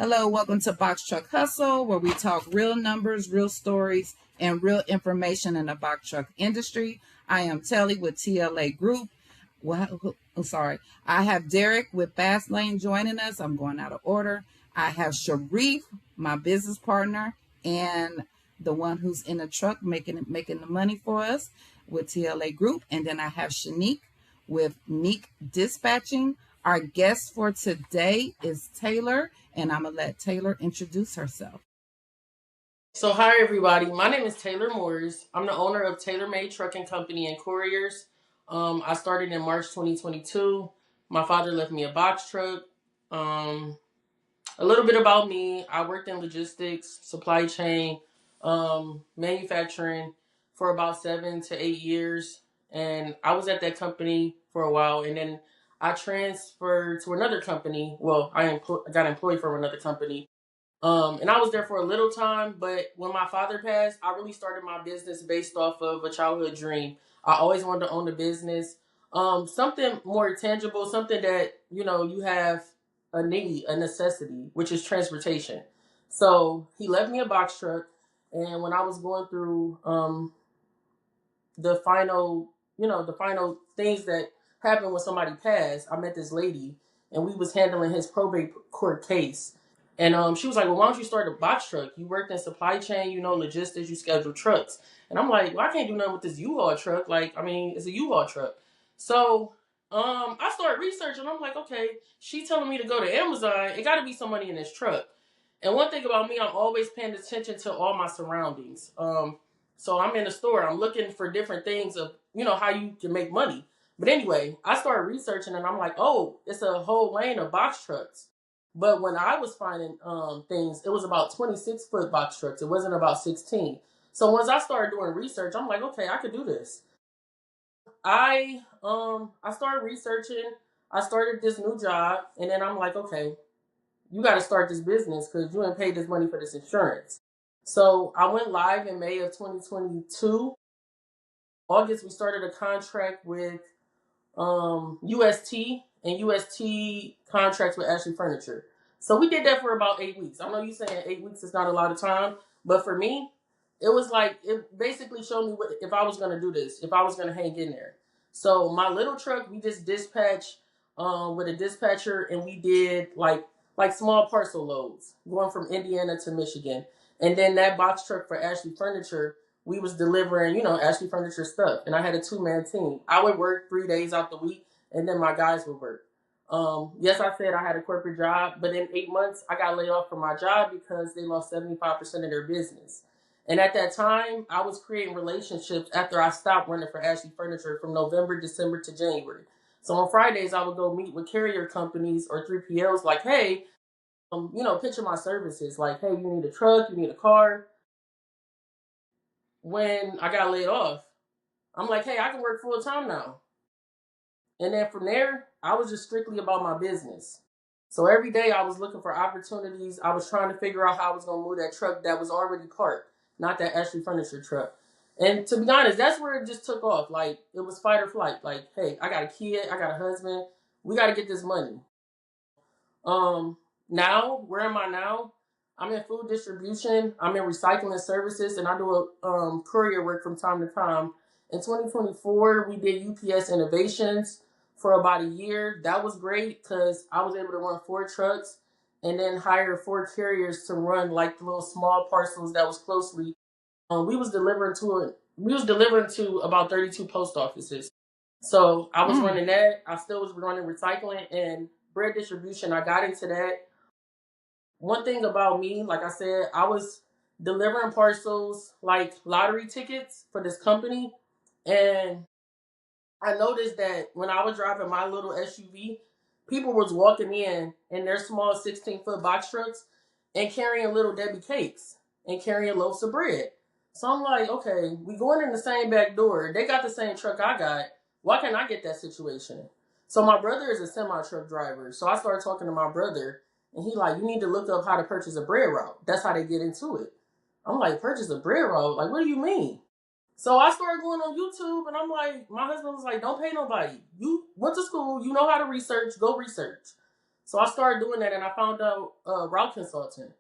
Hello, welcome to Box Truck Hustle, where we talk real numbers, real stories, and real information in the box truck industry. I am Telly with TLA Group. Well, sorry. I have Derek with Fast Lane joining us. I'm going out of order. I have Sharif, my business partner, and the one who's in the truck making the money for us with TLA Group. And then I have Shanique with Neek Dispatching. Our guest for today is Taylor, and I'm going to let Taylor introduce herself. So, hi everybody. My name is Taylor Moores. I'm the owner of Taylor Made Trucking Company and Couriers. I started in March 2022. My father left me a box truck. A little bit about me: I worked in logistics, supply chain, manufacturing for about 7 to 8 years, and I was at that company for a while, and then I transferred to another company. Well, got employed from another company. And I was there for a little time, but when my father passed, I really started my business based off of a childhood dream. I always wanted to own a business, something more tangible, something that you have a need, a necessity, which is transportation. So he left me a box truck, and when I was going through the final, the final things that happen when somebody passed, I met this lady, and we was handling his probate court case. And she was like, well, why don't you start a box truck? You worked in supply chain, logistics, you schedule trucks. And I'm like, well, I can't do nothing with this U-Haul truck. Like, I mean, it's a U-Haul truck. So I started researching. I'm like, okay, she telling me to go to Amazon. It got to be some money in this truck. And one thing about me, I'm always paying attention to all my surroundings. So I'm in the store. I'm looking for different things of, how you can make money. But anyway, I started researching and I'm like, oh, it's a whole lane of box trucks. But when I was finding things, it was about 26-foot box trucks. It wasn't about 16. So once I started doing research, I'm like, okay, I could do this. I started researching. I started this new job, and then I'm like, okay, you got to start this business because you ain't paid this money for this insurance. So I went live in May of 2022. August, we started a contract with UST, and UST contracts with Ashley Furniture. So we did that for about 8 weeks. I know you saying 8 weeks is not a lot of time, but for me, it was like it basically showed me if I was going to do this, if I was going to hang in there. So my little truck, we just dispatched with a dispatcher, and we did like small parcel loads going from Indiana to Michigan, and then that box truck for Ashley Furniture, we was delivering, Ashley Furniture stuff. And I had a 2-man team. I would work 3 days out the week, and then my guys would work. Yes, I said I had a corporate job, but in 8 months, I got laid off from my job because they lost 75% of their business. And at that time, I was creating relationships after I stopped running for Ashley Furniture from November, December to January. So on Fridays, I would go meet with carrier companies or 3PLs like, hey, picture my services. Like, hey, you need a truck, you need a car. When I got laid off, I'm like, hey, I can work full time now. And then from there, I was just strictly about my business. So every day I was looking for opportunities. I was trying to figure out how I was going to move that truck that was already parked, not that Ashley Furniture truck. And to be honest, that's where it just took off. Like, it was fight or flight. Like, hey, I got a kid, I got a husband. We got to get this money. Now, where am I now? I'm in food distribution. I'm in recycling services, and I do a courier work from time to time. In 2024, we did UPS Innovations for about a year. That was great because I was able to run 4 trucks and then hire 4 carriers to run like the little small parcels that was closely. We was delivering to about 32 post offices. So I was running that. I still was running recycling and bread distribution. I got into that. One thing about me, like I said, I was delivering parcels like lottery tickets for this company. And I noticed that when I was driving my little SUV, people was walking in their small 16-foot box trucks and carrying little Debbie cakes and carrying loaves of bread. So I'm like, okay, we going in the same back door. They got the same truck I got. Why can't I get that situation? So my brother is a semi-truck driver. So I started talking to my brother, and he like, you need to look up how to purchase a bread route. That's how they get into it. I'm like, purchase a bread route? Like, what do you mean? So I started going on YouTube, and I'm like, my husband was like, don't pay nobody. You went to school, you know how to research, go research. So I started doing that, and I found out route consulting.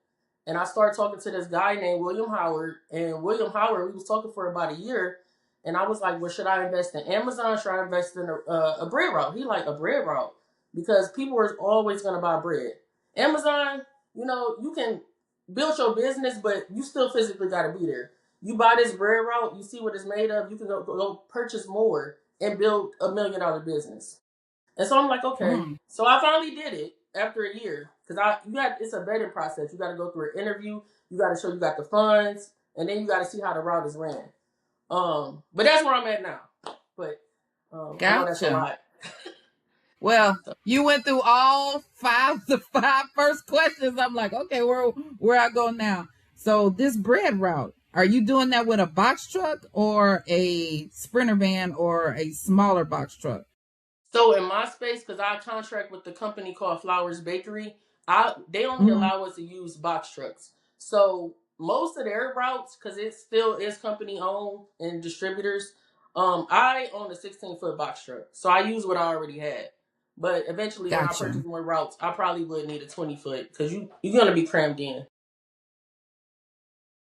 And I started talking to this guy named William Howard. And William Howard, we was talking for about a year. And I was like, well, should I invest in Amazon? Should I invest in a bread route? He like, a bread route. Because people are always going to buy bread. Amazon, you can build your business, but you still physically got to be there. You buy this bread route, you see what it's made of, you can go purchase more and build $1 million business. And so I'm like, okay. So I finally did it after a year because it's a vetting process. You got to go through an interview. You got to show you got the funds, and then you got to see how the route is ran. But that's where I'm at now. But I know that's a lot. Well, you went through all the five first questions. I'm like, okay, where I go now? So this bread route, are you doing that with a box truck or a Sprinter van or a smaller box truck? So in my space, because I contract with the company called Flowers Bakery, they only allow us to use box trucks. So most of their routes, because it still is company owned and distributors, I own a 16-foot box truck. So I use what I already had. But eventually, when I purchase more routes, I probably would need a 20-foot because you're going to be crammed in.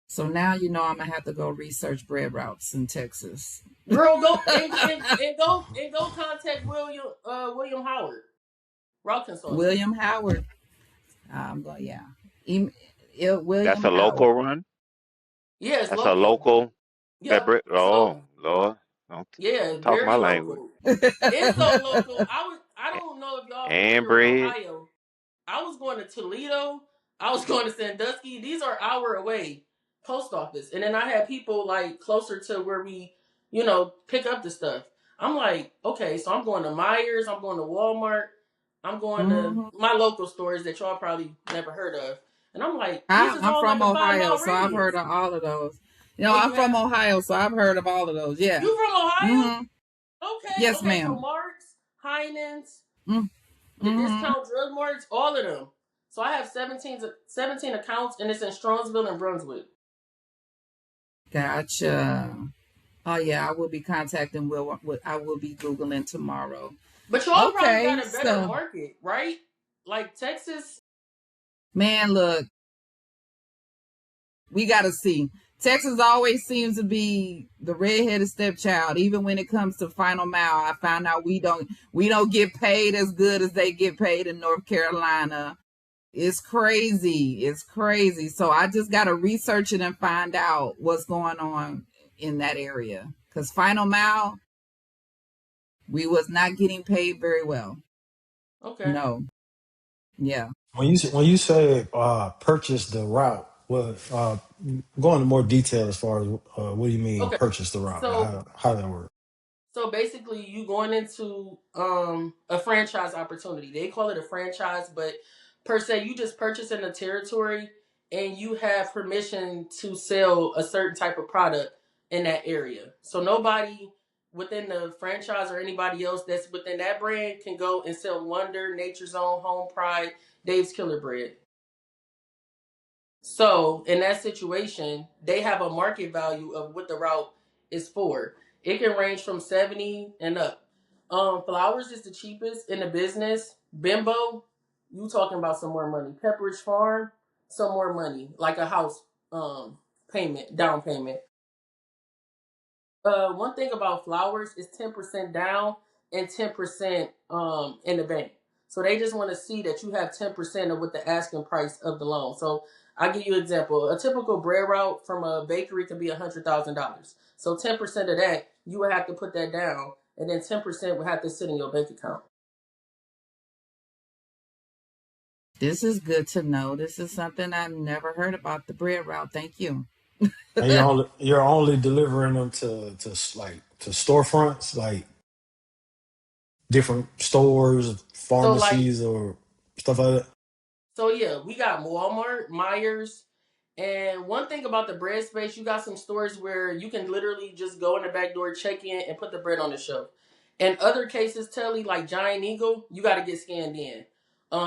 So now I'm gonna have to go research bread routes in Texas. Girl, go contact William Howard, route consultant. William Howard. I'm going. Yeah. William. That's a Howard. local run. Yeah, it's That's local. a local. Yeah. Oh Lord. Yeah, Talk very my language. local. It's so local. I don't know if y'all And familiar with bread. Ohio. I was going to Toledo. I was going to Sandusky. These are hour away post office. And then I had people like closer to where we, pick up the stuff. I'm like, okay, so I'm going to Myers, I'm going to Walmart, I'm going to my local stores that y'all probably never heard of. And I'm like, these is I'm all from like a Ohio, 5-mile so I've heard of all of those. I'm from Ohio, so I've heard of all of those. Yeah. You from Ohio? Okay. Yes, okay, ma'am. So Mark's, Heinen's, the discount drug marts, all of them. So I have 17 accounts, and it's in Strongsville and Brunswick. Gotcha. Oh yeah, I will be contacting Will. I will be Googling tomorrow. But y'all probably got a better market, right? Like Texas. Man, look, we got to see. Texas always seems to be the redheaded stepchild. Even when it comes to final mile, I found out we don't get paid as good as they get paid in North Carolina. It's crazy. It's crazy. So I just got to research it and find out what's going on in that area. Because final mile, we was not getting paid very well. Okay. No. Yeah. When you say purchase the route, well, go into more detail as far as what do you mean purchase the route? So, how that work? So basically, you going into a franchise opportunity. They call it a franchise, but per se, you just purchasing a territory and you have permission to sell a certain type of product in that area. So nobody within the franchise or anybody else that's within that brand can go and sell Wonder, Nature's Own, Home Pride, Dave's Killer Bread. So in that situation, they have a market value of what the route is for. It can range from 70 and up. Flowers is the cheapest in the business. Bimbo, you talking about some more money. Pepperidge Farm, some more money, like a house down payment. One thing about Flowers is 10% down and 10% in the bank. So they just want to see that you have 10% of what the asking price of the loan. So I'll give you an example. A typical bread route from a bakery could be $100,000. So 10% of that, you would have to put that down, and then 10% would have to sit in your bank account. This is good to know. This is something I've never heard about, the bread route. Thank you. And you're only delivering them to storefronts, like different stores, pharmacies, or stuff like that. So yeah, we got Walmart, Myers, and one thing about the bread space, you got some stores where you can literally just go in the back door, check in, and put the bread on the shelf. In other cases, Telly, like Giant Eagle, you got to get scanned in.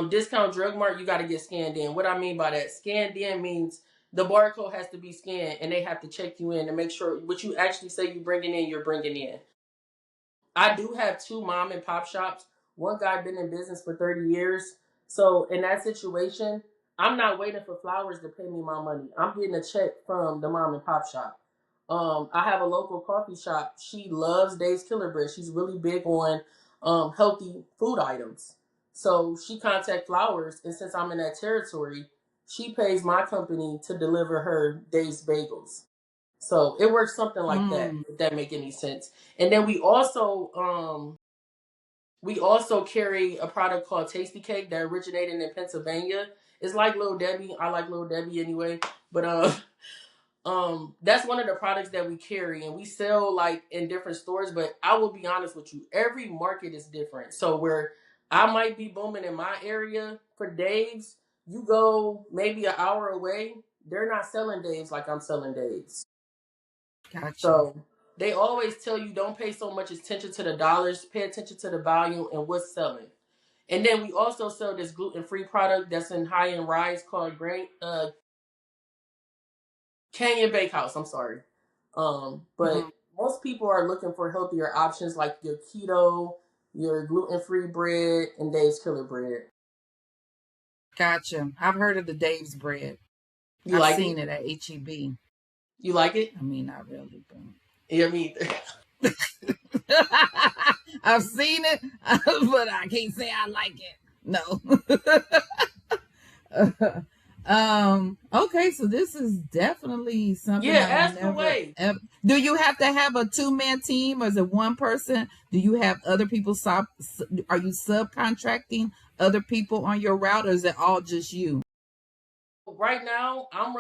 Discount Drug Mart, you got to get scanned in. What I mean by that, scanned in means the barcode has to be scanned, and they have to check you in to make sure what you actually say you're bringing in. I do have 2 mom and pop shops. One guy been in business for 30 years. So in that situation, I'm not waiting for flowers to pay me my money. I'm getting a check from the mom and pop shop. I have a local coffee shop. She loves Dave's Killer Bread. She's really big on healthy food items. So she contact Flowers, and since I'm in that territory, she pays my company to deliver her Dave's bagels. So it works something like that, if that make any sense. And then we also carry a product called Tasty Cake that originated in Pennsylvania. It's like Little Debbie. I like Little Debbie anyway. But that's one of the products that we carry, and we sell like in different stores. But I will be honest with you, every market is different. So where I might be booming in my area for Dave's, you go maybe an hour away, they're not selling Dave's like I'm selling Dave's. Gotcha. So they always tell you don't pay so much attention to the dollars, pay attention to the volume and what's selling. And then we also sell this gluten-free product that's in high-end rice called Canyon Bakehouse. I'm sorry. But Mm, most people are looking for healthier options like your keto, your gluten-free bread, and Dave's Killer Bread. gotcha. I've heard of the Dave's bread. You I've like seen it? it at HEB. You like it? I mean, not really, Yeah, me either. but I've seen it, but I can't say I like it. No. Okay, so this is definitely something Yeah, I've ask never away. ever. Do you have to have a two-man team, or is it one person? Do you have other people are you subcontracting other people on your route, or is it all just you? Right now, I'm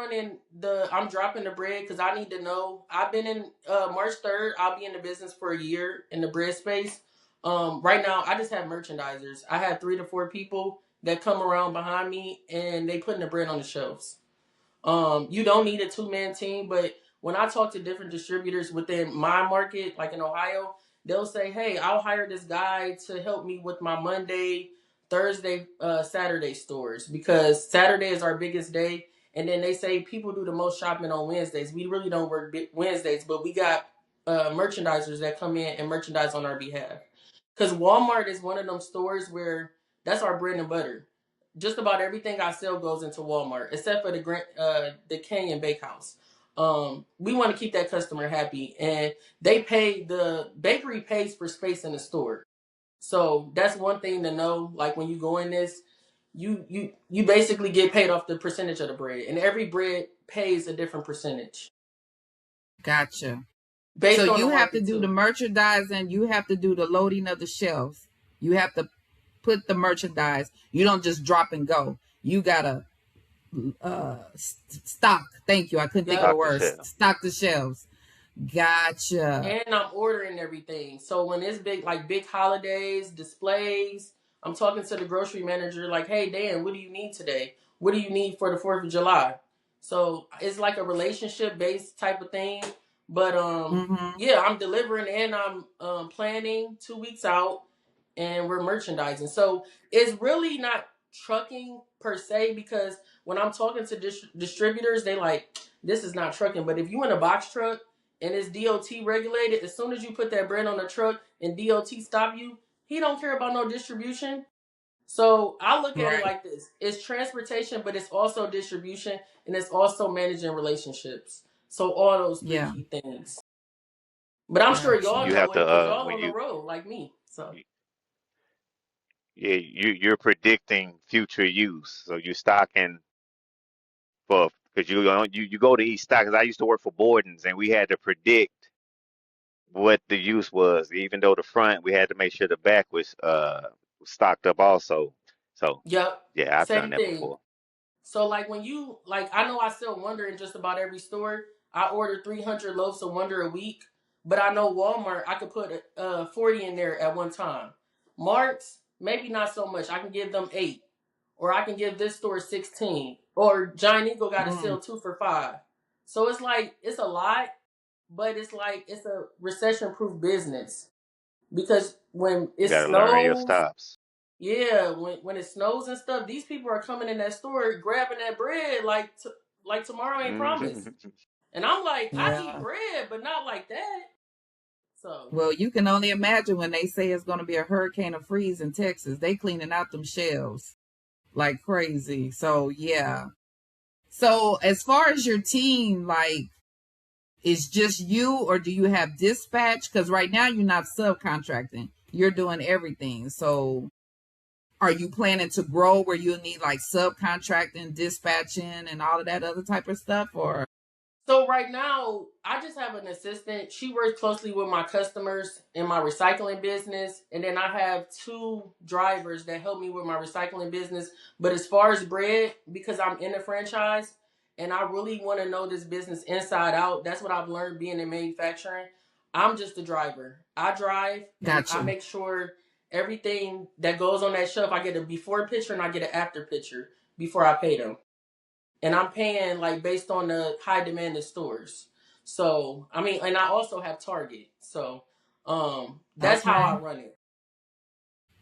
dropping the bread because I need to know. I've been in March 3rd. I'll be in the business for a year in the bread space. Right now, I just have merchandisers. I have 3 to 4 people that come around behind me and they putting the bread on the shelves. You don't need a two-man team, but when I talk to different distributors within my market, like in Ohio, they'll say, "Hey, I'll hire this guy to help me with my Monday, Thursday, Saturday stores because Saturday is our biggest day." And then they say people do the most shopping on Wednesdays. We really don't work Wednesdays, but we got merchandisers that come in and merchandise on our behalf. Because Walmart is one of them stores where that's our bread and butter. Just about everything I sell goes into Walmart, except for the Canyon Bakehouse. We want to keep that customer happy, and the bakery pays for space in the store. So that's one thing to know. Like when you go in this, you basically get paid off the percentage of the bread, and every bread pays a different percentage Gotcha. So based on the you have to market do the too. merchandising. You have to do the loading of the shelves. You have to put the merchandise. You don't just drop and go. You gotta stock. Thank you. I couldn't think of the Yep. Stock the words. shelf. Stock the shelves. Gotcha. And I'm ordering everything. So when it's big holidays, displays, I'm talking to the grocery manager like, "Hey Dan, what do you need today? What do you need for the 4th of July?" So it's like a relationship based type of thing. But Mm-hmm. yeah, I'm delivering and I'm planning 2 weeks out, and we're merchandising. So it's really not trucking per se because when I'm talking to distributors, they like this is not trucking. But if you in a box truck and it's DOT regulated, as soon as you put that bread on the truck and DOT stop you, he don't care about no distribution. So I look at it Right. like this: it's transportation, but it's also distribution, and it's also managing relationships. So all those three Yeah. key things. But I'm sure y'all You Gotcha. know have to it because y'all when on the road like me. So yeah, you're predicting future use. So you're stocking for because you go to each stock. Because I used to work for Borden's and we had to predict what the use was. Even though the front, we had to make sure the back was stocked up also. So yep, yeah, I've done same that thing. before. So like when you like I know I sell Wonder in just about every store. I order 300 loaves of Wonder a week, but I know Walmart I could put 40 in there at one time. Marks maybe not so much. I can give them 8, or I can give this store 16, or Giant Eagle got to Mm. sell 2 for 5. So it's like it's a lot, but it's like it's a recession proof business because when You it got to learn your snows, stops. yeah, when it snows and stuff, these people are coming in that store grabbing that bread like tomorrow ain't promised. Mhm. And I'm like, I eat Yeah. bread, but not like that. So Well, you can only imagine when they say it's going to be a hurricane of freeze in Texas. They cleaning out them shelves. like crazy. So yeah. So as far as your team, like, it's just you, or do you have dispatch? Because right now you're not subcontracting, you're doing everything. So are you planning to grow where you'll need like subcontracting, dispatching, and all of that other type of stuff? Or So right now, I just have an assistant. She works closely with my customers in my recycling business, and then I have two drivers that help me with my recycling business. But as far as bread, because I'm in the franchise and I really want to know this business inside out, that's what I've learned being in manufacturing. I'm just the driver. I drive and I gotcha, make sure everything that goes on that shelf, I get a before picture and I get an after picture before I pay them, and I'm paying like based on the high demand in stores. So I mean, and I also have Target. So that's how I okay, run it.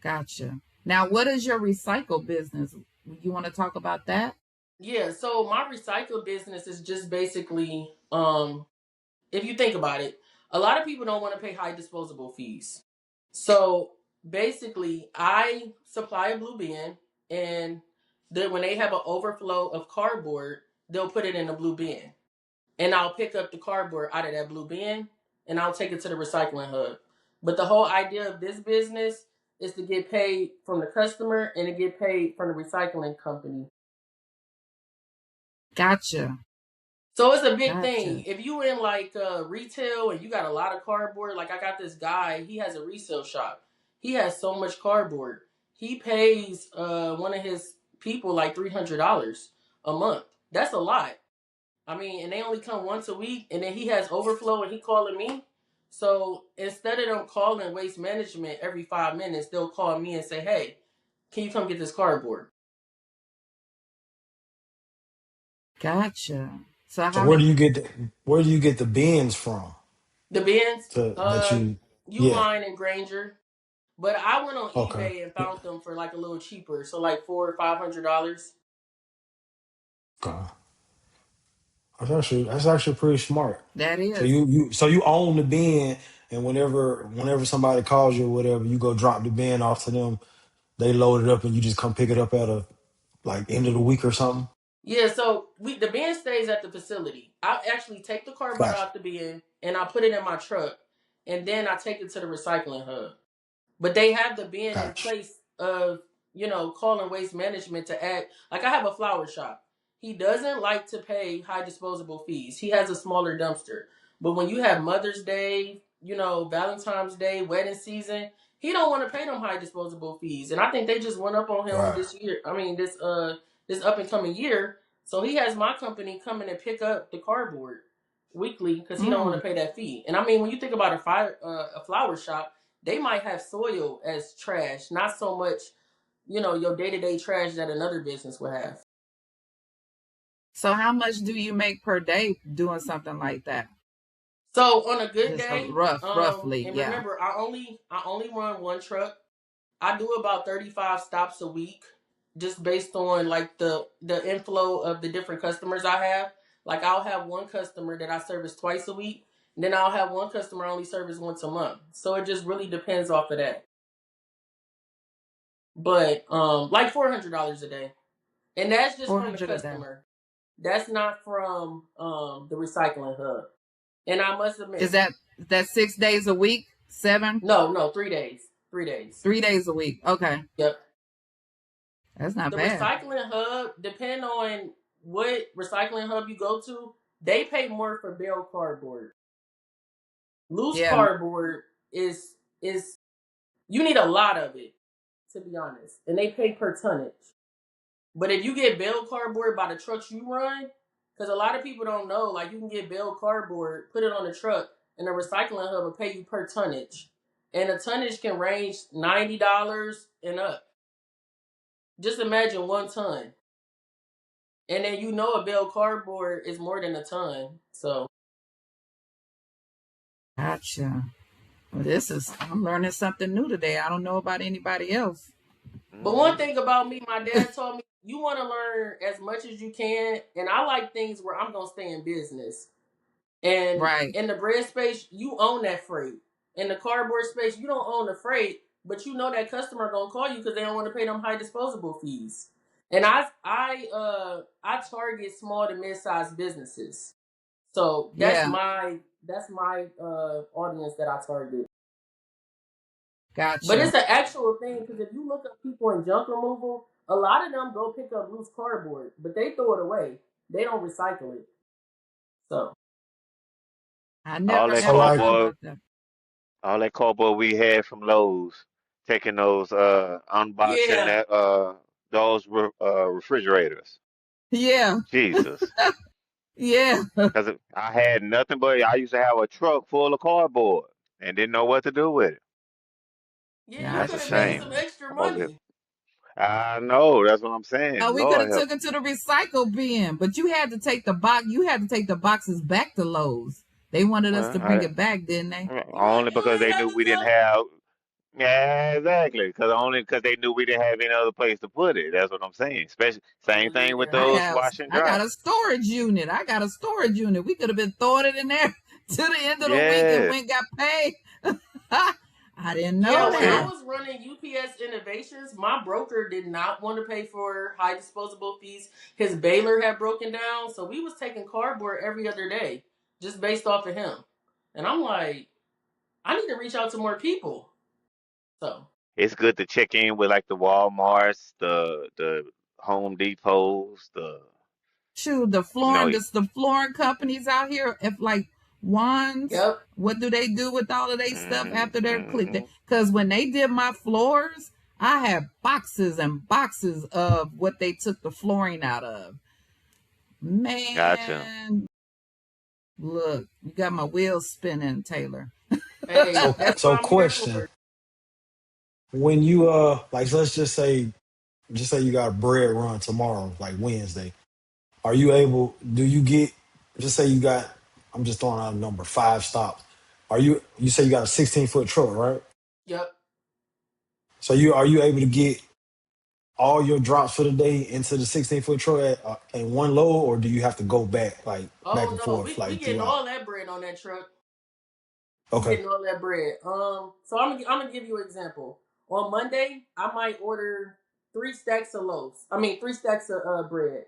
gotcha. Now, what is your recycle business? You want to talk about that? Yeah, so my recycle business is just basically if you think about it, a lot of people don't want to pay high disposable fees. So basically I supply a blue bin, and then when they have an overflow of cardboard, they'll put it in a blue bin. And I'll pick up the cardboard out of that blue bin and I'll take it to the recycling hub. But the whole idea of this business is to get paid from the customer and to get paid from the recycling company. Gotcha, So it's a big thing. gotcha, If you in like retail and you got a lot of cardboard, like I got this guy, he has a resale shop. He has so much cardboard. He pays one of his people like $300 a month. That's a lot. I mean, and they only come once a week, and then he has overflow, and he calling me. So instead of them calling waste management every 5 minutes, they'll call me and say, "Hey, can you come get this cardboard?" gotcha. So So how many? where do you get the bins from? The bins, To that you yeah. Uline and Granger, but I went on Okay. eBay and found them for like a little cheaper, so like $400 or $500. Okay. That's actually pretty smart. That So is. you own the bin, and whenever somebody calls you or whatever, you go drop the bin off to them. They load it up, and you just come pick it up at a like end of the week or something. Yeah, so the bin stays at the facility. I actually take the cardboard Gotcha. out the bin and I put it in my truck, and then I take it to the recycling hub. But they have the bin in Gotcha. place of, calling waste management to add. Like I have a flower shop. He doesn't like to pay high disposable fees. He has a smaller dumpster. But when you have Mother's Day, Valentine's Day, wedding season, he don't want to pay them high disposable fees. And I think they just went up on him Right. this year. I mean, this up and coming year. So he has my company coming and pick up the cardboard weekly because he don't want Mm. to pay that fee. And I mean, when you think about a flower shop, they might have soil as trash, not so much, your day to day trash that another business would have. So how much do you make per day doing something like that? So on a good Just day, roughly, and yeah. remember, I only run one truck. I do about 35 stops a week, just based on like the inflow of the different customers I have. Like I'll have one customer that I service twice a week, and then I'll have one customer I only service once a month. So it just really depends off of that. But like $400 a day. And that's just from the 400 a day. customer. That's not from the recycling hub. And I must Is admit, that 6 days a week? Seven? no, 3 days. 3 days. 3 days a week. Okay. Yep. That's not The bad. recycling hub, depend on what recycling hub you go to, they pay more for bale cardboard. Loose Yeah. cardboard is you need a lot of it, to be honest. And they pay per tonnage. But if you get bale cardboard by the trucks you run, because a lot of people don't know, like you can get bale cardboard, put it on the truck, and the recycling hub will pay you per tonnage. And the tonnage can range $90 and up. Just imagine 1 ton. And then a bale cardboard is more than a ton. So Gotcha. Well, I'm learning something new today. I don't know about anybody else. but Hmm. one thing about me, my dad told me, you want to learn as much as you can. And I like things where I'm gonna stay in business. And Right. in the bread space, you own that freight. In the cardboard space, you don't own the freight, but you know that customer gonna call you because they don't want to pay them high disposable fees. And I target small to mid-sized businesses. So Yeah, that's my audience that I target. But gotcha. it's an actual thing because if you look up people in junk removal, a lot of them go pick up loose cardboard, but they throw it away. They don't recycle it. So I All never that So ever like, thought cardboard, about that. all that cardboard we had from Lowe's, taking those, unboxing yeah, that, refrigerators. Yeah, Jesus. yeah. Because I had nothing but, I used to have a truck full of cardboard and didn't know what to do with it. yeah, And you that's a could have made Gotcha. some shame. extra I'm over here. money. I know, that's what I'm saying. We could Lord have help took me. it to the recycle bin, but you had to take the box. You had to take the boxes back to Lowe's. They wanted us Well, to bring it back, didn't they? only You because ain't they have knew to we didn't tell. have. Yeah, exactly. Because they knew we didn't have any other place to put it. That's what I'm saying. Especially Oh same thing with yeah, those wash and I got dry. a storage unit. I got a storage unit. We could have been throwing it in there to the end of the week and Yes, went got paid. I didn't yeah. know that's When I that. it. was running UPS Innovations, my broker did not want to pay for high disposable fees. His baler had broken down, so we was taking cardboard every other day just based off of him. And I'm like, I need to reach out to more people. So It's good to check in with like the Walmarts, the Home Depots, the Shoot, the you know. flooring, the flooring companies out here, if like Wands, yep. what do they do with all of their stuff Hmm, after they're cleaned? hmm. Because when they did my floors, I had boxes and boxes of what they took the flooring out of. Gotcha. Man, look, you got my wheels spinning, Taylor. Hey, so that's what so I'm here question: for. when you like, let's just say you got a bread run tomorrow, like Wednesday. Are you able? Do you get? Just say you got. I'm just throwing out a number. 5 stops. Are you? You say you got a 16-foot truck, right? Yep. So are you able to get all your drops for the day into the 16-foot truck in one load, or do you have to go back like back Oh and no, forth we like getting throughout? all that bread on that truck. We Okay. getting all that bread. So I'm gonna give you an example. On Monday, I might order 3 stacks of loaves. I mean 3 stacks of bread.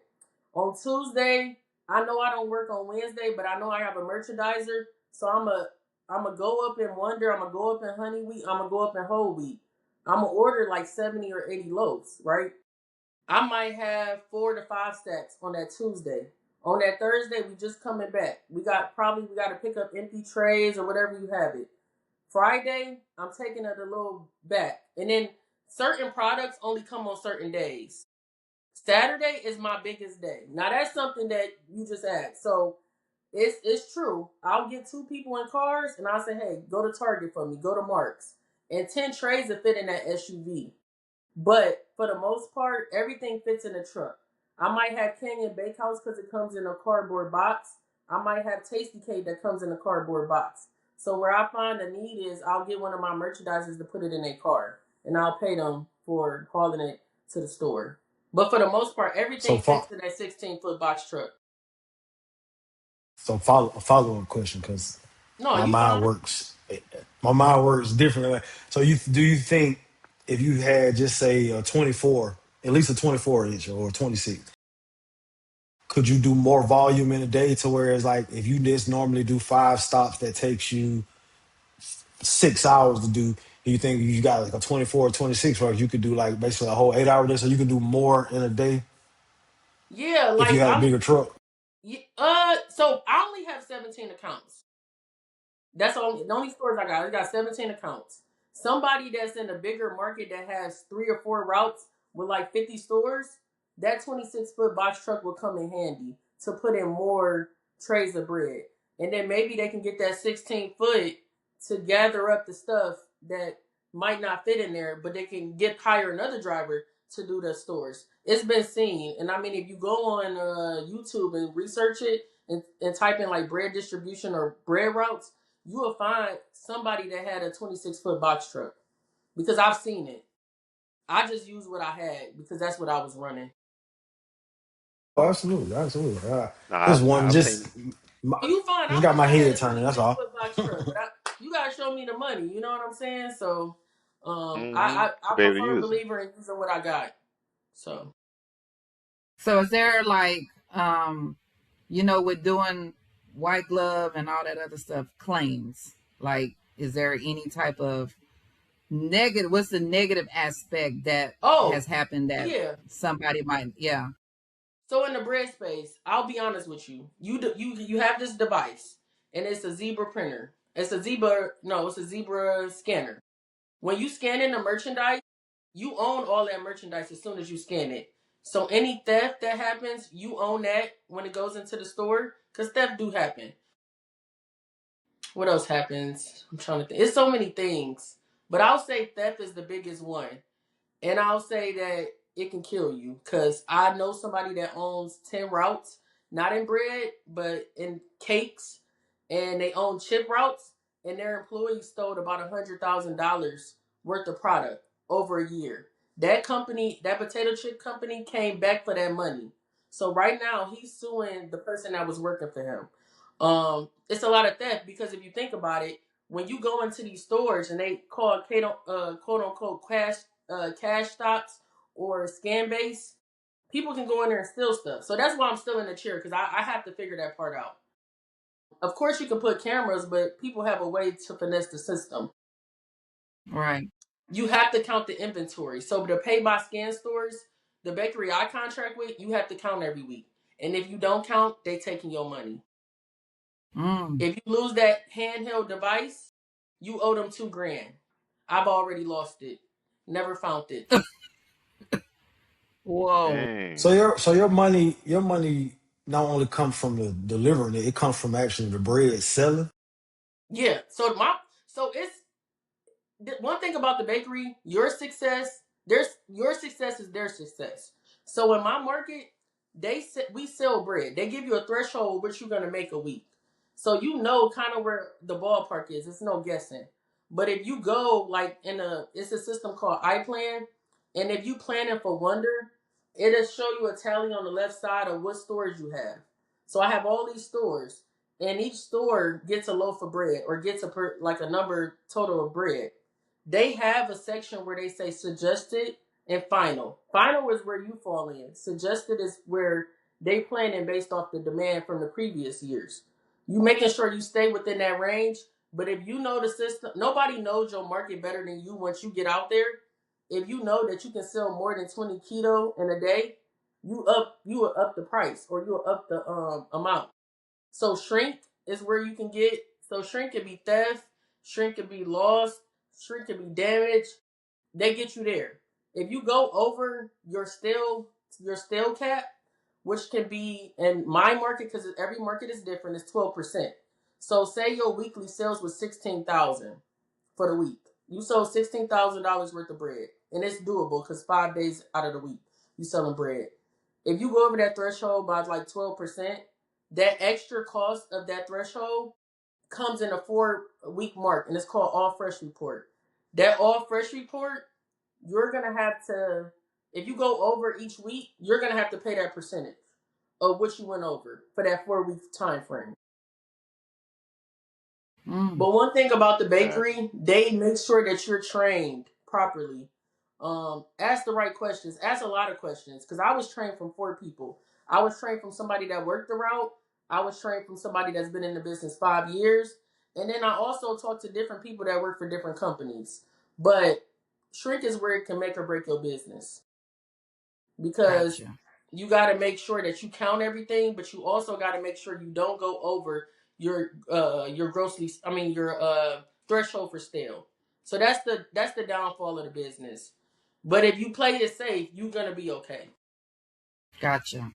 On Tuesday, I know I don't work on Wednesday, but I know I have a merchandiser, so I'm gonna go up in Wonder. I'm gonna go up in Honey Wheat. I'm gonna go up in Whole Wheat. I'm gonna order like 70 or 80 loaves, right? I might have 4 to 5 stacks on that Tuesday. On that Thursday, we just coming back. We got to pick up empty trays or whatever you have it. Friday, I'm taking it a little back, and then certain products only come on certain days. Saturday is my biggest day. Now that's something that you just asked. So it's true. I'll get 2 people in cars, and I'll say, hey, go to Target for me. Go to Mark's, and 10 trays will fit in that SUV. But for the most part, everything fits in the truck. I might have Canyon Bakehouse because it comes in a cardboard box. I might have Tasty Cake that comes in a cardboard box. So where I find the need is I'll get one of my merchandisers to put it in a car, and I'll pay them for hauling it to the store. But for the most part, So everything fits fo- in that 16-foot box truck. so follow a follow up question because No, my you mind fine. works. My mind works differently. So you think if you had just say a 24, at least a 24-inch or a 26, could you do more volume in a day to where it's like if you just normally do 5 stops that takes you 6 hours to do, you think you got like a 24 or 26 truck, you could do like basically a whole 8 hour day, so you could do more in a day Yeah, if you like had a bigger truck. so I only have 17 accounts. That's the only stores I got. I got 17 accounts. Somebody that's in a bigger market that has 3 or 4 routes with like 50 stores, that 26-foot box truck will come in handy to put in more trays of bread. And then maybe they can get that 16-foot to gather up the stuff that might not fit in there, but they can hire another driver to do the stores. It's been seen. And I mean, if you go on YouTube and research it and type in like bread distribution or bread routes, you will find somebody that had a 26-foot box truck because I've seen it. I just used what I had because that's what I was running. Oh, absolutely, absolutely. Nah, Just one, I've seen. my, You find just I got wish my I had head a turning. That's 26 all. foot box truck, but you gotta show me the money. You know what I'm saying? So, Hmm. I To be able to prefer a use it. believer in using what I got. So So is there like, with doing white glove and all that other stuff, claims? Like, is there any type of negative? What's the negative aspect that has Oh, happened that yeah. somebody might? Yeah. So in the bread space, I'll be honest with you. You have this device, and it's a zebra printer. It's a zebra. No, it's a zebra scanner. When you scan in the merchandise, you own all that merchandise as soon as you scan it. So any theft that happens, you own that when it goes into the store, because theft do happen. What else happens? I'm trying to think. It's so many things, but I'll say theft is the biggest one. And I'll say that it can kill you because I know somebody that owns 10 routes, not in bread, but in cakes, and they own chip routes, and their employees stole about $100,000 worth of product over a year. That company, that potato chip company, came back for that money. So right now, he's suing the person that was working for him. It's a lot of theft because if you think about it, when you go into these stores and they call quote unquote cash stops or scan base, people can go in there and steal stuff. So that's why I'm still in the chair because I have to figure that part out. Of course, you can put cameras, but people have a way to finesse the system. Right. You have to count the inventory. So the pay by scan stores, the bakery I contract with, you have to count every week. And if you don't count, they taking your money. Mm. If you lose that handheld device, you owe them $2,000. I've already lost it. Never found it. Whoa. So Dang. your money not only comes from the delivering it, it comes from actually the bread selling. Yeah. So it's one thing about the bakery, your success is their success. So in my market, we sell bread. They give you a threshold which you're gonna make a week, so you know kind of where the ballpark is. It's no guessing. But if you go like it's a system called iPlan, and if you planning for Wonder, it'll show you a tally on the left side of what stores you have. So I have all these stores, and each store gets a loaf of bread or gets like a number total of bread. They have a section where they say suggested and final. Final is where you fall in. Suggested is where they planning based off the demand from the previous years. You making sure you stay within that range. But if you know the system, nobody knows your market better than you once you get out there. If you know that you can sell more than 20 keto in a day, you will up the price or you will up the amount. So shrink is where you can get. So shrink can be theft, shrink can be lost, shrink can be damaged. They get you there. If you go over your stale cap, which can be in my market because every market is different, is 12%. So say your weekly sales was 16,000 for the week. You sold $16,000 worth of bread, and it's doable because 5 days out of the week you selling bread. If you go over that threshold by like 12%, that extra cost of that threshold comes in a 4 week mark, and it's called All Fresh Report. That All Fresh Report, you're gonna have to, if you go over each week, you're gonna have to pay that percentage of what you went over for that 4 week time frame. Mm. But one thing about the Gotcha. bakery, they make sure that you're trained properly. Ask the right questions. Ask a lot of questions. Because I was trained from 4 people. I was trained from somebody that worked the route. I was trained from somebody that's been in the business 5 years. And then I also talked to different people that work for different companies. But shrink is where it can make or break your business because Gotcha. you got to make sure that you count everything, but you also got to make sure you don't go over your grossly. I mean your threshold for stale. So that's the downfall of the business. But if you play it safe, you're gonna be okay. Gotcha.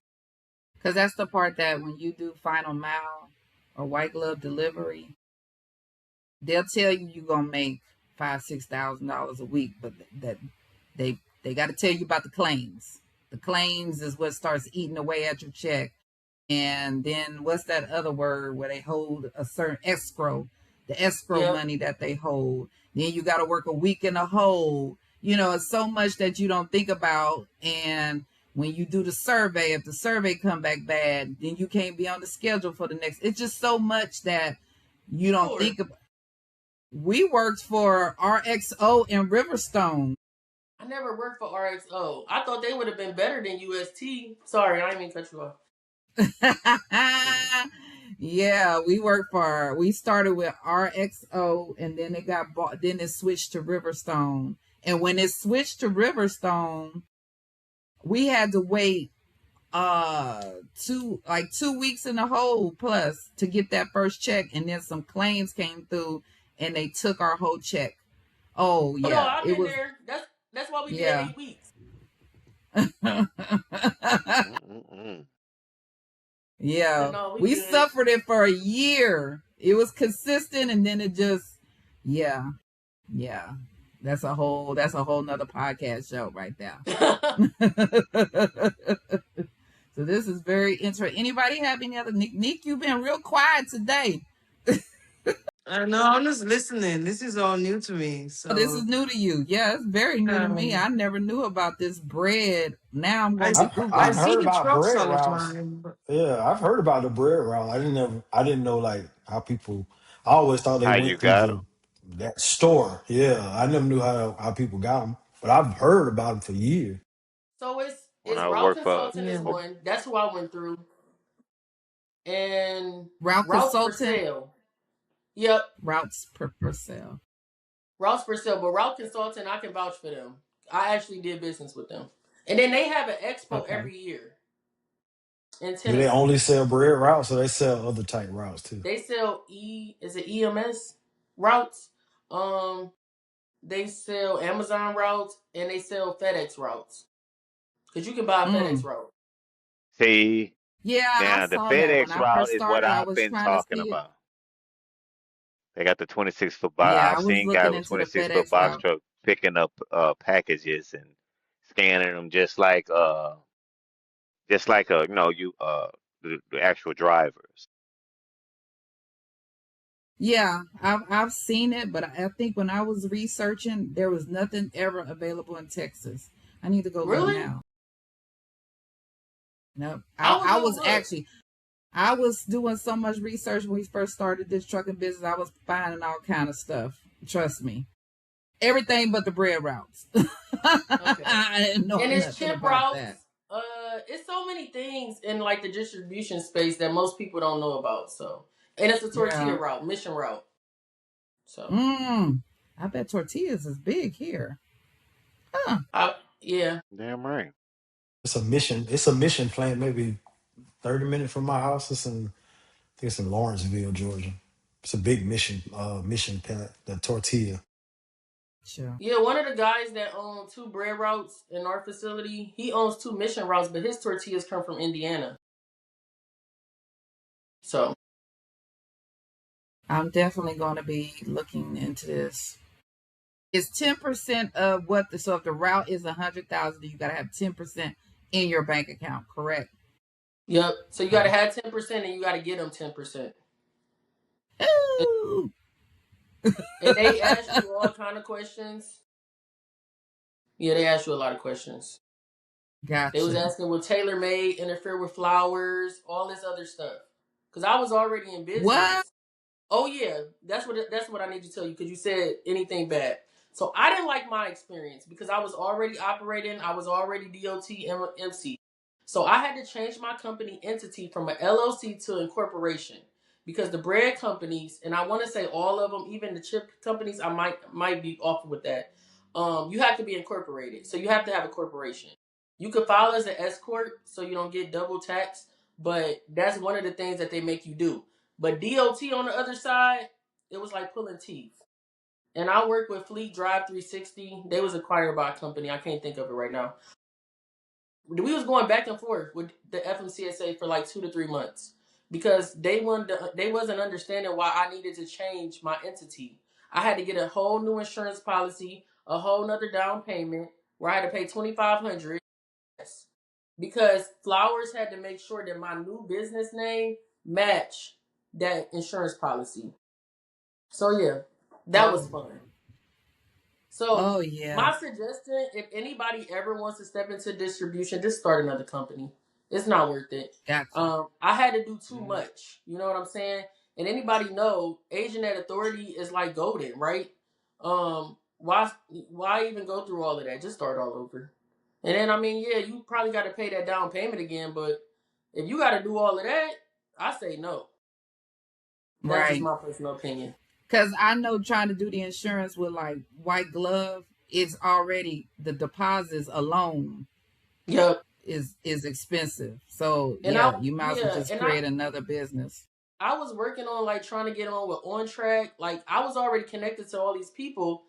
Because that's the part that when you do final mile or white glove delivery, they'll tell you you're gonna make $5,000-6,000 a week, but that they got to tell you about the claims. The claims is what starts eating away at your check. And then what's that other word where they hold a certain escrow, the escrow Yep. money that they hold. Then you got to work a week in a hole. It's so much that you don't think about. And when you do the survey, if the survey come back bad, then you can't be on the schedule for the next. It's just so much that you don't Sure. think about. We worked for RXO in Riverstone. I never worked for RXO. I thought they would have been better than UST. Sorry, I didn't mean to cut you off. Yeah, we started with RXO and then it got bought, then it switched to Riverstone. And when it switched to Riverstone, we had to wait 2 weeks in the hole plus to get that first check, and then some claims came through and they took our whole check. Oh Oh no, yeah, I've it been was there. That's why we did yeah. 8 weeks. Mm-mm-mm. Yeah, No, we we good. suffered it for a year. It was consistent, and then it just, yeah, yeah. That's a whole nother podcast show right there. So this is very interesting. Anybody have any other Nick? You've been real quiet today. I know. I'm just listening. This is all new to me. Oh, this is So new to you. Yeah, it's very new to me. I um, never knew about this bread. Now I'm I going to be I I've Googling it. see heard the about trucks bread all the routes. time. But Yeah, I've heard about the bread route. I didn't know like how people. I always thought they How you went through got the them? that store. Yeah, I never knew how people got them, but I've heard about them for years. So When it's I Route work for, Consultant is yeah, one. That's who I went through. And Route Routes for consultant, Sale. Yep. routes per sale. Routes for Sale. But Route Consultant, I can vouch for them. I actually did business with them. And then they have an expo Okay. every year in Do they Tennessee. only sell bread routes, or they sell other type routes too? They sell is it EMS routes? They sell Amazon routes and they sell FedEx routes. Because you can buy a FedEx Mm. route. see, Yeah, I now the saw that when FedEx I route first is what started. I I've was been trying to talking see it. about. They got the 26-foot box. Yeah, I I've was seen looking guys with into the 26-foot FedEx box route. truck picking up packages and scanning them just like the actual drivers. Yeah, I've seen it, but I think when I was researching, there was nothing ever available in Texas. I need to go look Really? now. Nope. I would I go was look. actually I was doing so much research when we first started this trucking business. I was finding all kind of stuff. Trust me, everything but the bread routes. Okay. I didn't know And it's nothing chip about routes. that. It's so many things in like the distribution space that most people don't know about. So, and it's a tortilla Yeah. route, mission route. So, Mm. I bet tortillas is big here. Huh. yeah, Damn right. It's a mission. It's a mission plant, maybe 30 minutes from my house. I think it's in Lawrenceville, Georgia. It's a big mission plant. The tortilla. Sure. yeah. One of the guys that own two bread routes in our facility, he owns two mission routes, but his tortillas come from Indiana. So, I'm definitely going to be looking into this. It's 10% of what so if the route is 100,000, you got to have 10% in your bank account, correct? yep. So you got to Okay. have 10%, and you got to get them 10%. And, Ooh. and they ask you all kind of questions. Yeah, they ask you a lot of questions. They was Gotcha. asking will tailor made interfere with flowers, all this other stuff. Cause I was already in What? business. Oh yeah, that's what I need to tell you because you said anything bad. So I didn't like my experience because I was already operating. I was already DOT MC. So I had to change my company entity from an LLC to incorporation because the bread companies, and I want to say all of them, even the chip companies, I might be off with that. You have to be incorporated, so you have to have a corporation. You could file as an S corp, so you don't get double tax, but that's one of the things that they make you do. But DOT on the other side, it was like pulling teeth. And I work with Fleet Drive 360. They was acquired by a company. I can't think of it right now. We was going back and forth with the FMCSA for like 2 to 3 months because they wasn't understanding why I needed to change my entity. I had to get a whole new insurance policy, a whole nother down payment where I had to pay 2,500 because Flowers had to make sure that my new business name matched that insurance policy. So yeah, that was Oh. fun. So Oh yeah. my suggestion, if anybody ever wants to step into distribution, just start another company. It's not worth it. Gotcha. I had to do too Yeah. much. You know what I'm saying? And anybody know agent at authority is like golden, right? Um, why even go through all of that? Just start all over. And then, I mean, yeah, you probably got to pay that down payment again, but if you got to do all of that, I say no. That's just Right. my personal opinion. Because I know trying to do the insurance with like white glove is already the deposits alone Yep. is expensive. So And yeah, you might as well just and I create another business. I was working on like trying to get on with On Track. Like I was already connected to all these people,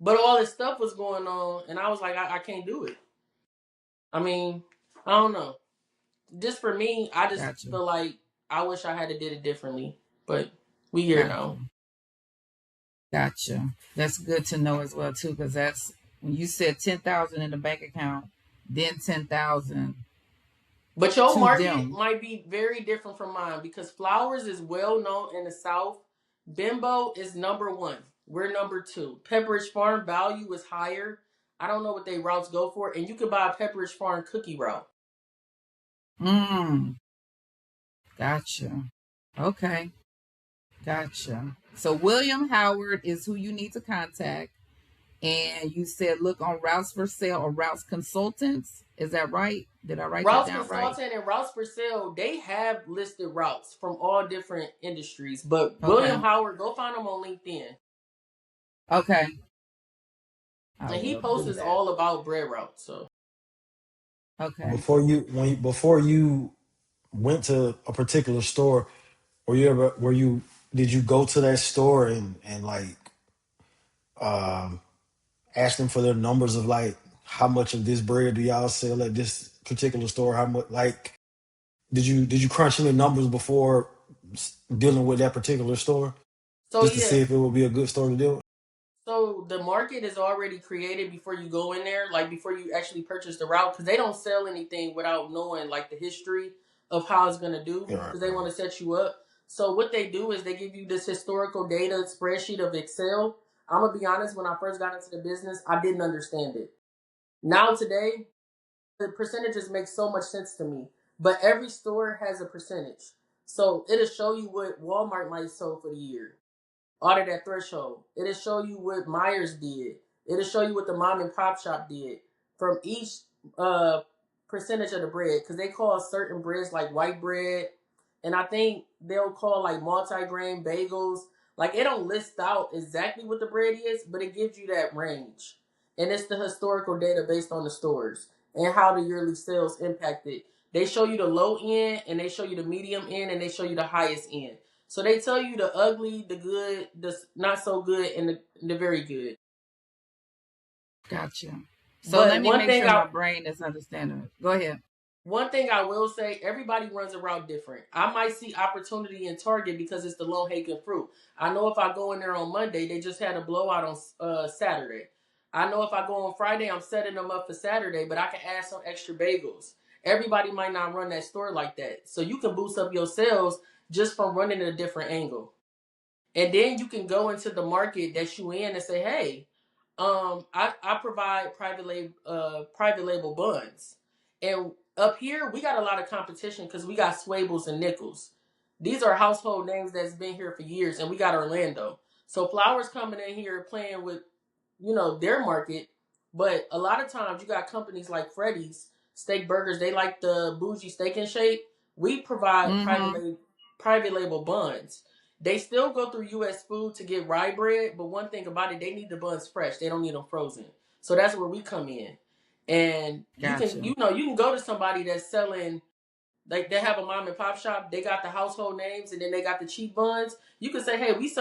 but all this stuff was going on, and I was like, I can't do it. I mean, I don't know. Just for me, I just Gotcha. feel like I wish I had to did it differently. But we here now. Gotcha. Gotcha. That's good to know as well too, because that's when you said 10,000 in the bank account, then 10,000 But your to market them. might be very different from mine because flowers is well known in the South. Bimbo is number one. We're number two. Pepperidge Farm value is higher. I don't know what they routes go for, and you could buy a Pepperidge Farm cookie route. Mm, gotcha. Okay. Gotcha. So William Howard is who you need to contact. And you said look on routes for sale or routes consultants. Is that right? Did I write that Routes down right? Consultant and Routes for Sale, they have listed routes from all different industries. But Okay. William Howard, go find him on LinkedIn. Okay. I And he will do posts that. all about bread routes. So Okay. Before you went to a particular store, were you did you go to that store and like um ask them for their numbers of like how much of this bread do y'all sell at this particular store? How much like did you crunch any numbers before dealing with that particular store so just to yeah, see if it would be a good store to deal with? so the market is already created before you go in there, like before you actually purchase the route, because they don't sell anything without knowing like the history of how it's gonna do, Yeah, right, because they right. want to set you up. So what they do is they give you this historical data spreadsheet of Excel. I'm gonna be honest, when I first got into the business, I didn't understand it. Now today, the percentages make so much sense to me. But every store has a percentage. So it'll show you what Walmart might sell for the year out of that threshold. It'll show you what Myers did. It'll show you what the mom and pop shop did from each uh percentage of the bread. Because they call certain breads like white bread. And I think they'll call like multi-grain bagels. Like it don't list out exactly what the bread is, but it gives you that range. And it's the historical data based on the stores and how the yearly sales impacted. They show you the low end and they show you the medium end and they show you the highest end. So they tell you the ugly, the good, the not so good, and the very good. Gotcha. So let But me make sure my brain is understanding it. Go ahead. one thing I will say, everybody runs a route different. I might see opportunity in Target because it's the low hanging fruit. I know if I go in there on Monday, they just had a blowout on Saturday. I know if I go on Friday, I'm setting them up for Saturday, but I can add some extra bagels. Everybody might not run that store like that, so you can boost up your sales just from running a different angle. And then you can go into the market that you in and say, hey, I provide private label buns. And up here we got a lot of competition because we got Swables and Nichols. These are household names that's been here for years, and we got Orlando. So Flowers coming in here playing with, their market. But a lot of times you got companies like Freddy's Steak Burgers, they like the bougie steak and shake. We provide Mm-hmm. private label buns. They still go through US Food to get rye bread, but one thing about it, they need the buns fresh. They don't need them frozen. So that's where we come in. And you can Gotcha. you can go to somebody that's selling, like they have a mom and pop shop. They got the household names, and then they got the cheap buns. You can say, "Hey, we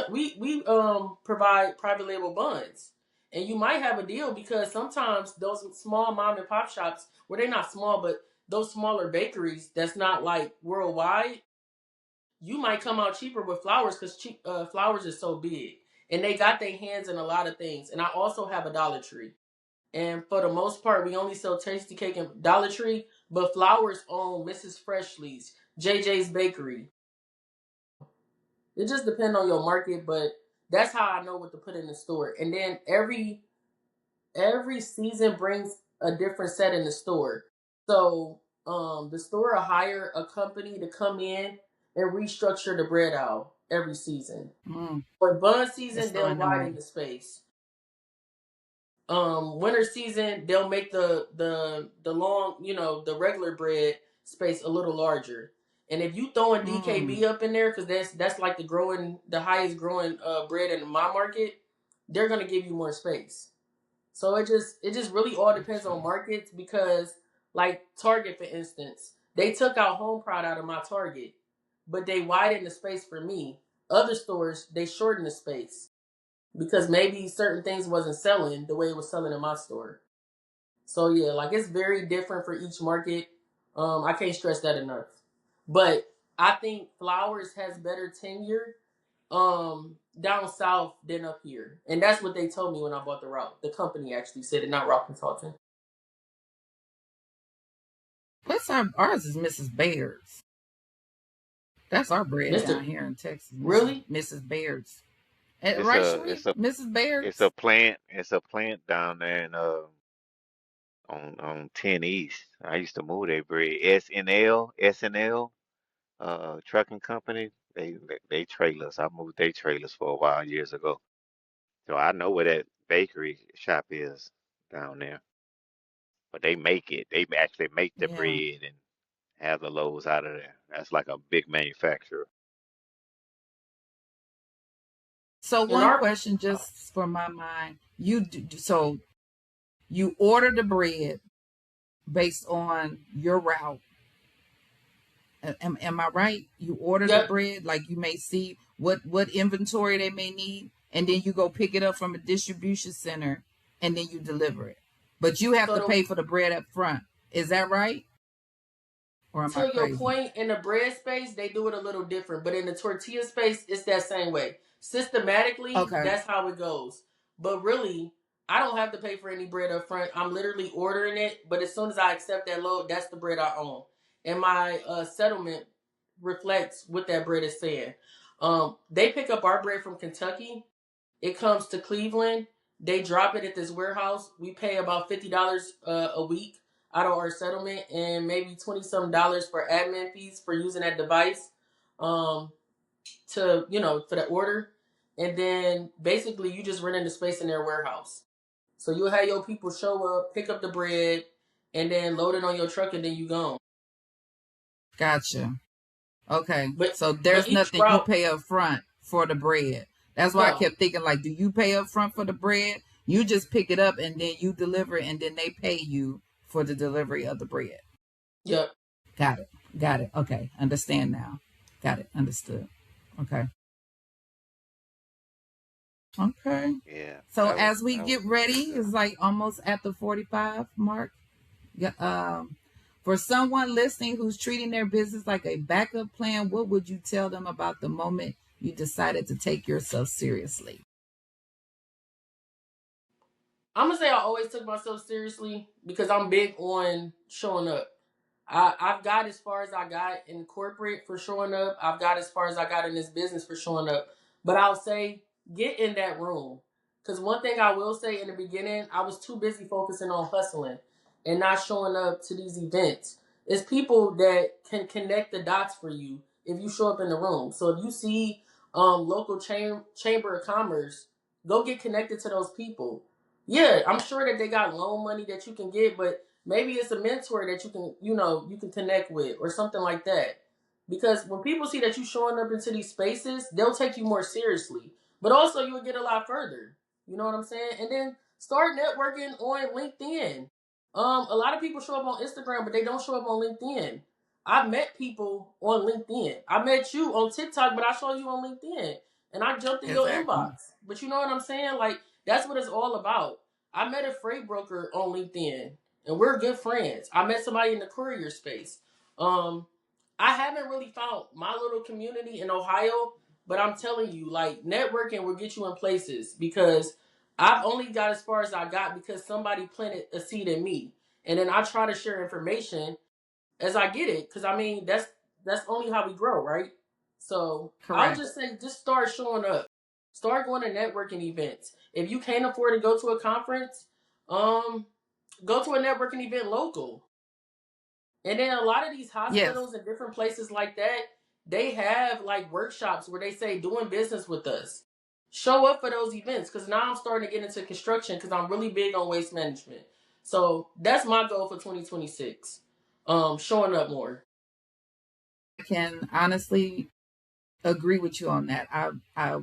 provide private label buns," and you might have a deal because sometimes those small mom and pop shops, where they're not small, but those smaller bakeries that's not like worldwide, you might come out cheaper with Flowers because Flowers is so big, and they got their hands in a lot of things. And I also have a Dollar Tree. And for the most part, we only sell Tasty Cake and Dollar Tree, but Flowers own Mrs. Freshly's, JJ's Bakery. It just depends on your market, but that's how I know what to put in the store. And then every season brings a different set in the store. So the store will hire a company to come in and restructure the bread aisle every season. Mm, For bun that's season, so they'll widen annoying. the space. Winter season they'll make the long, the regular bread space a little larger. And if you throwing Mm, DKB up in there, because that's like the highest growing bread in my market, they're gonna give you more space. So it just really all depends gotcha. on markets, because like Target, for instance, they took out Home Pride out of my Target, but they widened the space for me. Other stores, they shortened the space because maybe certain things wasn't selling the way it was selling in my store. So yeah, like it's very different for each market. I can't stress that enough. But I think flowers has better tenure down south than up here. And that's what they told me when I bought the route. The company actually said it, not Route Consulting. What's ours is Mrs. Baird's. That's our bread Mr. down here in Texas. Mrs. Really? Mrs. Baird's. It's Right, a Sheree? it's a Mrs. it's a Baird's. plant. It's a plant down there in on 10 East. I used to move that bread. SNL trucking company. They trailers. I moved their trailers for a while years ago. So I know where that bakery shop is down there. But they make it. They actually make the Yeah. bread and have the loaves out of there. That's like a big manufacturer. So In one our question just for my mind. So you order the bread based on your route. Am I right? You order the Yep. bread, like you may see what inventory they may need, and then you go pick it up from a distribution center, and then you deliver it. But you have So to pay for the bread up front. Is that right, or am I to your crazy? point, in the bread space, they do it a little different, but in the tortilla space, it's that same way. Systematically, Okay, that's how it goes. But really, I don't have to pay for any bread up front. I'm literally ordering it, but as soon as I accept that load, that's the bread I own, and my settlement reflects what that bread is saying. They pick up our bread from Kentucky. It comes to Cleveland. They drop it at this warehouse. We pay about $50 a week out of our settlement, and maybe 20 some dollars for admin fees for using that device, um, to for the order. And then basically you just rent in the space in their warehouse. So you'll have your people show up, pick up the bread, and then load it on your truck, and then you gone. gotcha. Okay, But so but there's each nothing you route, pay up front for the bread. That's why I no. kept thinking, like, do you pay up front for the bread? You just pick it up and then you deliver it, and then they pay you for the delivery of the bread. Yep. Got it. Got it. Okay. Understand now. Got it. Understood. Okay. Okay. Yeah, So that was as we that was get some good ready, stuff. it's like almost at the 45 mark. Yeah. For someone listening who's treating their business like a backup plan, what would you tell them about the moment you decided to take yourself seriously? I'm gonna say I always took myself seriously because I'm big on showing up. I've got as far as I got in corporate for showing up. I've got as far as I got in this business for showing up. But I'll say, get in that room. Because one thing I will say in the beginning, I was too busy focusing on hustling and not showing up to these events. It's people that can connect the dots for you if you show up in the room. So if you see local chamber of commerce, go get connected to those people. Yeah, I'm sure that they got loan money that you can get, but maybe it's a mentor that you can connect with or something like that. Because when people see that you showing up into these spaces, they'll take you more seriously. But also you'll get a lot further. You know what I'm saying? And then start networking on LinkedIn. A lot of people show up on Instagram, but they don't show up on LinkedIn. I've met people on LinkedIn. I met you on TikTok, but I saw you on LinkedIn. And I jumped in your Exactly. inbox. But you know what I'm saying? Like, that's what it's all about. I met a freight broker on LinkedIn, and we're good friends. I met somebody in the courier space. Um, I haven't really found my little community in Ohio, but I'm telling you, like, networking will get you in places because I've only got as far as I got because somebody planted a seed in me, and then I try to share information as I get it because I mean that's only how we grow, right? So I would Correct. just say just start showing up, start going to networking events. If you can't afford to go to a conference, um, go to a networking event local. And then a lot of these Yes. hospitals and different places like that, they have like workshops where they say doing business with us. show up for those events, because now I'm starting to get into construction because I'm really big on waste management. So that's my goal for 2026. Showing up more. I can honestly agree with you on that.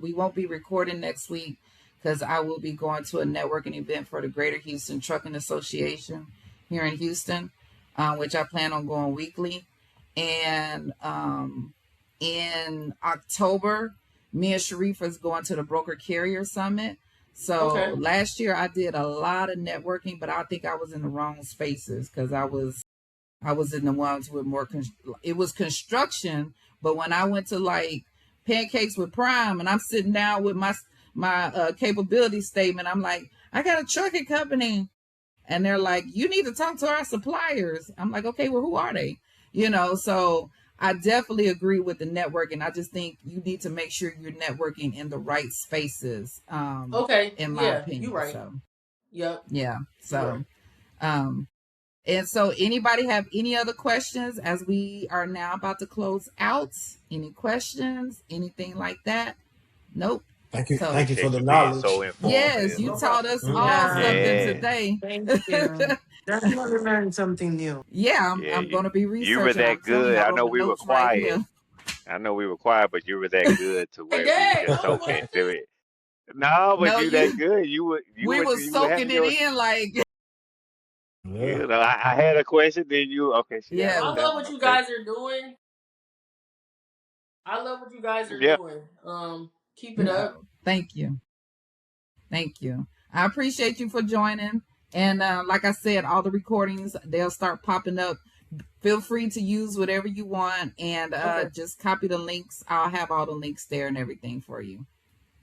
We won't be recording next week because I will be going to a networking event for the Greater Houston Trucking Association here in Houston, which I plan on going weekly. And in October, me and Sharif is going to the Broker Carrier Summit. So Okay. last year I did a lot of networking, but I think I was in the wrong spaces because I was in the ones with more. It was construction, but when I went to like Pancakes with Prime, and I'm sitting down with my capability statement, I'm like, I got a trucking company, and they're like, you need to talk to our suppliers. I'm like, okay, well, who are they? So I definitely agree with the networking. I just think you need to make sure you're networking in the right spaces. Okay. In my Yeah, you opinion. right. So Yep. yeah. You right. So and so anybody have any other questions as we are now about to close out? Any questions? Anything like that? Nope. Thank you. So Thank you for Appreciate the you being knowledge. so yes, informative. you No taught problem. us all something Yeah. Yeah, today. Thank you. Definitely learned something new. Yeah, yeah. I'm going to be You were researching. I'm that telling you, good. I I wrote know my we were notes right quiet. here. I know we were quiet, but you were that good to Hey, where we Dad, just no, it okay. wasn't. No, but No, you that good. You we were were you were soaking having it your. in like, Yeah. You know, I had a question. Then you okay? She yeah, answered I that love one. what you Okay. guys are doing. I love what you guys are Yeah. doing. Keep it up. no, thank you. Thank you. I appreciate you for joining. And like I said, all the recordings, they'll start popping up. Feel free to use whatever you want and Okay. just copy the links. I'll have all the links there and everything for you.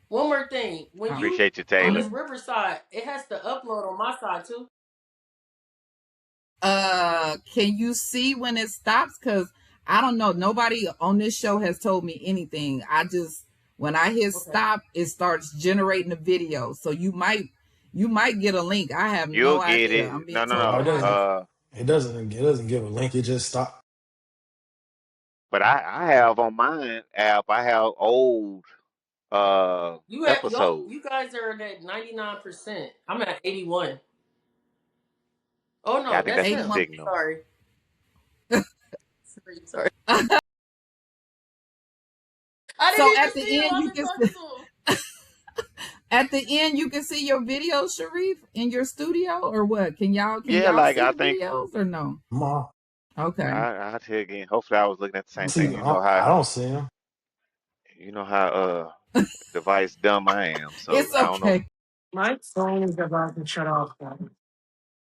One more thing. When you Appreciate you, on Taylor. this Riverside, it has to upload on my side too. Can you see when it stops? Because I don't know. Nobody on this show has told me anything. I just when I hit Okay. stop, it starts generating a video. So you might get a link. I have You'll no get idea. it. I'm No, being no, No, totally it no. honest. doesn't. It doesn't give a link. It just stop. But I have on mine app. I have old episodes. You guys are at 99%. I'm at 81. Oh Yeah, I no, think that's that's the him. 81. signal. Sorry. Sorry. I So didn't even at see the him. end, I've you been can talking to him. at the end you can see your videos, Sharif, in your studio or what? Can Yeah, y'all like see I the think videos or no? Come on. Okay. I tell you again. Hopefully, I was looking at the I same thing. see. I don't see him. You know how device dumb I am. So It's I don't know. okay. My phone is about to shut off. Guys.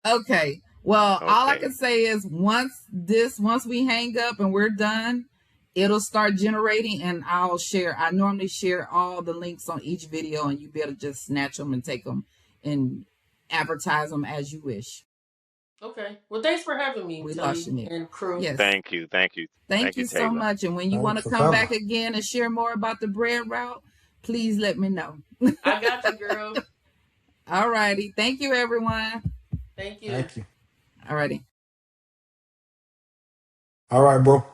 Okay. Well, all I can Okay. say is once we hang up and we're done, it'll start generating and I'll share. I normally share all the links on each video and you better just snatch them and take them and advertise them as you wish. Okay. Well, thanks for having me, We lost Telly you, Nick. and crew. Yes. Thank you. Thank you. Thank Thank you, you so Taylor. much. And when you want Thanks to for come back coming. again and share more about the bread route, please let me know. I got you, girl. All righty. Thank you, everyone. Thank you. Thank you. All righty. All right, bro.